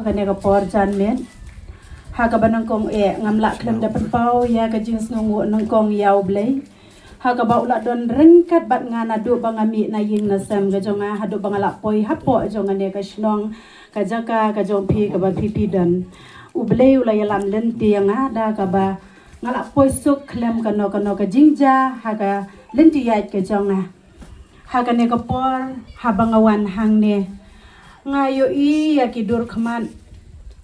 Kanya ka por jan men ha ka banang kong ngamla klem da pau ya ka jing sngu nang kong yaw blai ha ka ba ula don rengkat bat ngana du bangami na ying na sam ga jonga ha du bangala poi hapo jonga ne ka snong ka jaka ka jong pi ka ba pi dan u blai ula yalam len tianga da ka ba ngala poi suk klem ka no ka jingja ha ka len ti ya ka jonga ha ka ne ka por ha bangawan hang ne ngayo ya kidur khaman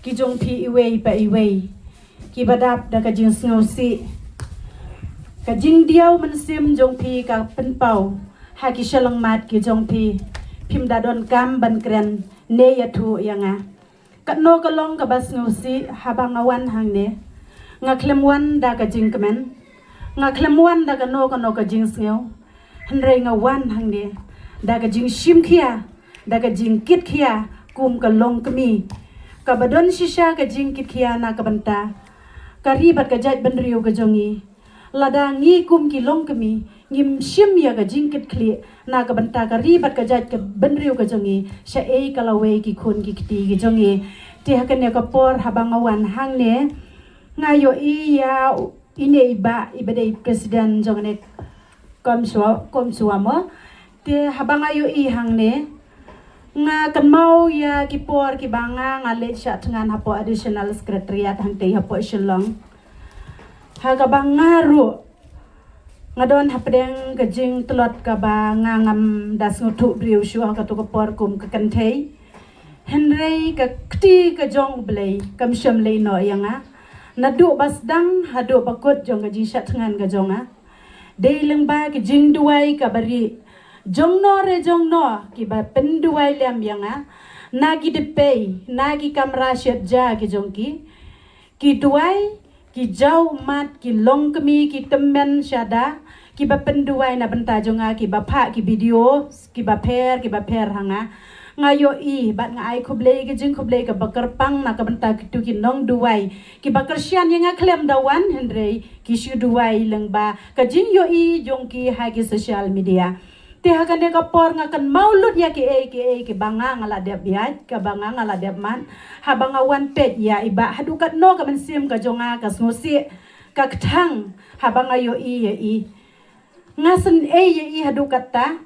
ki jong phi iwei pa iwei ki badap da ka jing sngosi ka jing diaw man sim jong phi ka pen pau ha ki shalang mat ki jong phi phim da don kam ban kren ne ya thu yanga ka no ka long ka bas sngosi ha bang awan hang ne nga klem wan da ka jing kamen nga klem wan da ka no ka jing sngew hanre nga wan hang ne da ka jing shim khia daga jingkit kia kum ka long kami ka badon shisha ka jingkit kia na ka banta ka ribat ka jait benriu ka jongi lada ngi kum ki long kami ngim shim ya ka jingkit kli na ka banta ka ribat ka jait ka benriu ka jongi sha e ka lawe ki khun ki kiti ki jongi ti hakan ya ka por habang awan hang ne ngayo iya ine iba ibade presiden jongane JCOMSWA mo ti habang ayo i hang ne nga kan mau ya kipor ki banga nga le sya dengan hapo additional secretariat hang te hapo shillong ha ka banga ru nga don hapdeng ka jing tlot ka ba nga ngam das ngutu briu shu ha ka to por kum ka kan thei henrei ka kti ka jong blei kam sham le no yanga na du bas dang ha du bakot jong ka jing sya dengan ka jonga dei leng ba ki jing duai ka bari jong no ki ba penduai lem yanga nagi depei nagi kamra shet ja ki jongki ki duai ki jau mat ki long kami ki temen syada ki ba penduai na benta jonga ki ba pha ki video ki ba per hanga ngayo i bat ngai khublei ki jing khublei ka bakar pang na ka benta ki tu ki nong duai ki bakar syan yanga klem dawan henrei ki shu duai leng ba ka jing yo i jongki ha ki social media ti hakan de ka por nga kan maulud ya ki banga ngala de biat ka banga ngala de man ha banga wan pet ya iba hadukat no ka man sim ka jonga ka snosi ka thang ha banga yo i ngasen ya i hadukat ta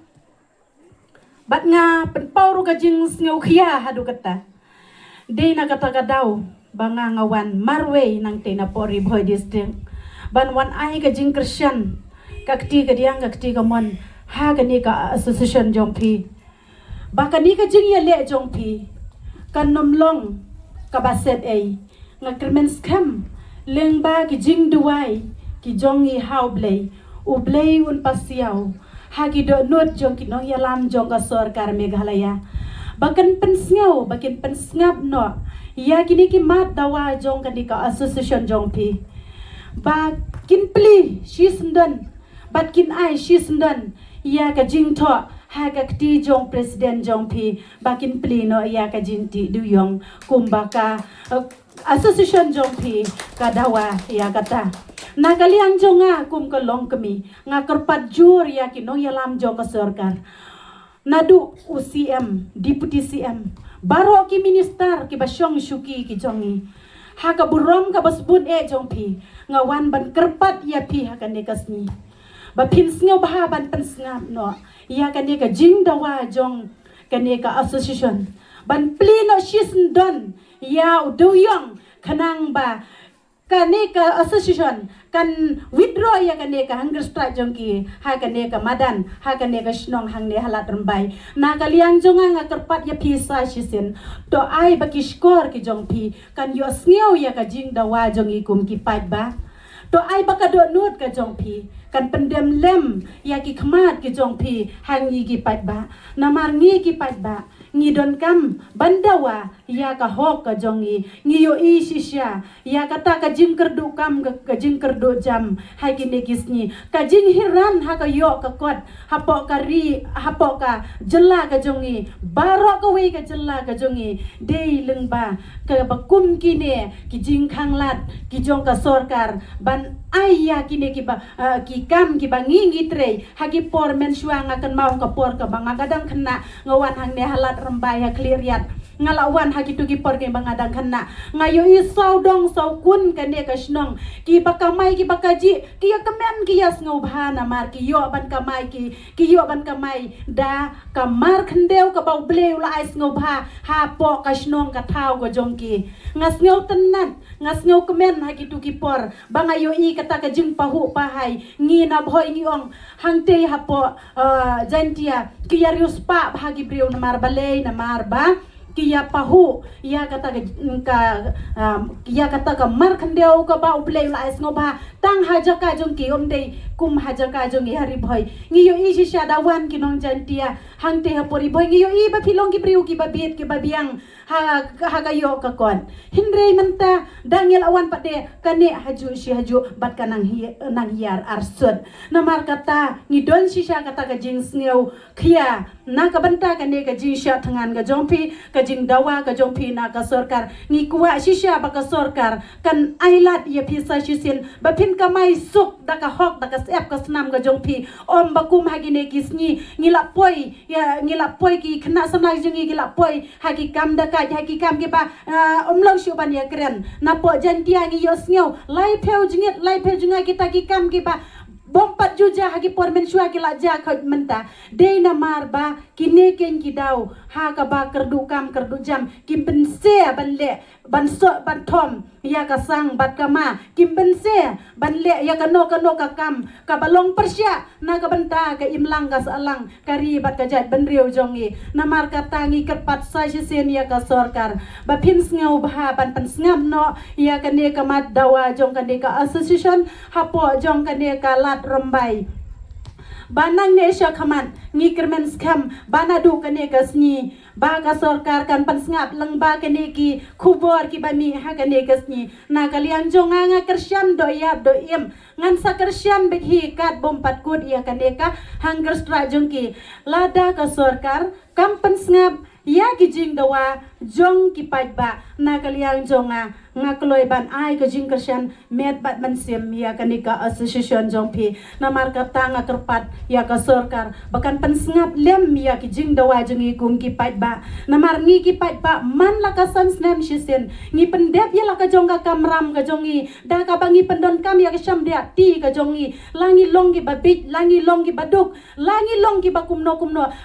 bat nga pen pauru ka jing sngew khia hadukat ta de na kata ka daw banga nga wan marwe nang te na pori boy district ban wan ai ka jingkyrshan ka kti ka diang ka kti ka mon ha ka ni ka association jongpi ba ka ni ka jing ya le jongpi kan nomlong ka baset ai nga krimen scam leng ba ki jing duai ki jongi how blay u blay un pasiaw ha ki do not jong ki no yalam jong ka sarkar meghalaya bakan pensngaw bakin pensngap no ya kini ki mat dawa jong ka ni ka association jongpi ba kin pli shi sundan bat kin ai shi sundan ya ka jing tho ha ka kti jong presiden jong phi bakin plino ya ka jing ti du yong kumbaka association jong phi ka dawa ya kata na kalian jonga kum ka long kami nga karpat jur ya kinong yalam jong ka sarkar nadu UCM deputy CM baro ki minister ki basyong shuki ki jongi ha ka burom ka basbun jong phi nga wan ban karpat ya phi ha ka ne kasni ba pin sngew ba ban pen snap no ya kane ka jingdawa jong kane ka association ban plino shisn don ya uduyong kanang ba kane ka association kan withdraw ya kane ka hunger strike jong ki ha kane ka madan ha kane ka shnong hang ne halat rambai na kaliang jonga nga karpat ya pisa shisin to ai ba ki score ki jong pi kan yo sngew ya ka jingdawa jong ikum ki pat ba to ai baka do nut ka jong pi kan pendem lem ya ki khmat ki jong pi hang yi ki pat ba namar ngi ki pat ba ngi don kam bandawa ya ka hok ka jong ngi yo i shisha ya kata ka jing kerdu kam ka jing kerdu jam ha ki ne kisni ka jing hiran ha ka yo ka kot hapo ka ri hapo ka jella ka jongi baro ka we ka jella ka jongi dei leng ba ka bakum ki ne ki jing khanglat ki jong ka sarkar ban ai ya ki ne ki ba ki kam ki bangi ngitre hagi por men shuang akan mau ka por ka banga kadang kena ngawan hang ne halat rembai ha clear yat ngalawan hagi tu ki por ke bangadang kana ngayo isau dong sau kun kan dia kasnong ki bakamai ki bakaji ki ya kemen ki yas ngobha na mar ki yo ban kamai ki yo ban kamai da kamar khandeu ka bau bleu la ais ngobha ha po kasnong ka thau ko jongki ngas ngau tenan ngas ngau kemen hagi tu ki por bangayo i kata ka jing pahu pahai ngi na bhoi ngi ong hangte ha po jantia ki yarius pa hagi breu na mar balei na mar ba kia pahu ia kata ka mar khandeu ka ba ublei la es ngoba tang haja ka jong ki om dei kum haja ka jong i hari bhoi ngi yo i sha dawan ki nong jantia hangte ha pori bhoi ngi yo i ba philong ki priu ki ba biet ki ba biang ha ga yo ka kon hinrei manta dangel awan pade kane haju si haju bat kanang nang hiar arsud namar kata ngi don si sha kata ka jing sneu khia na ka banta kane ka jing sha thangan ga jongpi ka jingdawa ka jongpi na ka sorkar ngi kuwa shisha ba ka sorkar kan ailat ye phisa shisin ba phin ka mai suk da ka hok da ka sep ka snam ka jongpi om ba kum hagine kisni ngila poi ki khna sanai jingi ngila poi hagi kam da ka hagi kam ki ba omlo shu ban ya kren na po jantia ngi yo sneu lai pheu jingit kita ki kam ki ba bompat juja hagi pormen shua ki la ja khot menta de na mar ba kine ken ki dau ha ka ba kerdu kam kerdu jam kim pen se ban le ban so ban thom ya ka sang bat ka ma kim pen se ban le ya ka no ka kam ka balong persya na ka banta ka imlang ka salang kari bat ka jat ban riu jongi na mar ka tangi kerpat sa sen ya ka sorkar ba phin ngau ba ban pan ngam no ya ka ne ka mat dawa jong ka ne ka association hapo jong ka ne ka lat rombai banang nesha khaman ngi kermen skam banadu kane kasni ba ka sorkar kan pan ngap lang ba kane ki khubor ki bani ha kane kasni na kalian jonga nga kersyan do ya do im ngan sa kersyan behi kat bompat kut ya kane ka hangger stra jongki lada ka sorkar kam pan ngap ya ki jingdawa jong ki ba na kalian jonga nga kloy ban ai ka jingkyrshan met bat man sim ya kanika association jongpi na marka tanga kerpat ya ka sorkar bakan pensngap lem ya ki jingdawa jongi kum ki ba na mar ngi ki ba man la ka sans nem shisen ngi pendep ya la ka jongga kamram ka jongi da ka bangi pendon kam ya ka sham dia ti ka jongi langi longgi babit langi longgi baduk langi longgi bakumno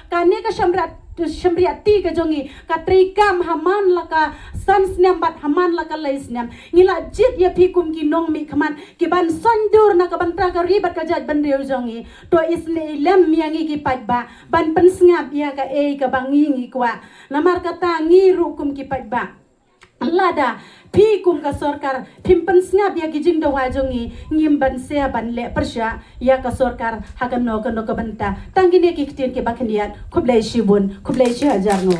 kane ka shamriati ka jongi ka trikam haman laka sansnyam bat haman laka laisnyam ngila jit ya pikum ki nong mi khaman ki ban sandur na ka bantra ka ribat ka jat ban reu jongi to isne lem yangi ki ba ban pensngap ya ka ka bangi ngi kwa namar kata ngi rukum ki ba lada pikum ka sorkar pimpen snap ya ki jingdawa jongi ngimban se ban le persya ya ka sorkar hakan no ka banta tangine ki ktin ke bakhniyat khublai shibun khublai shi hajar no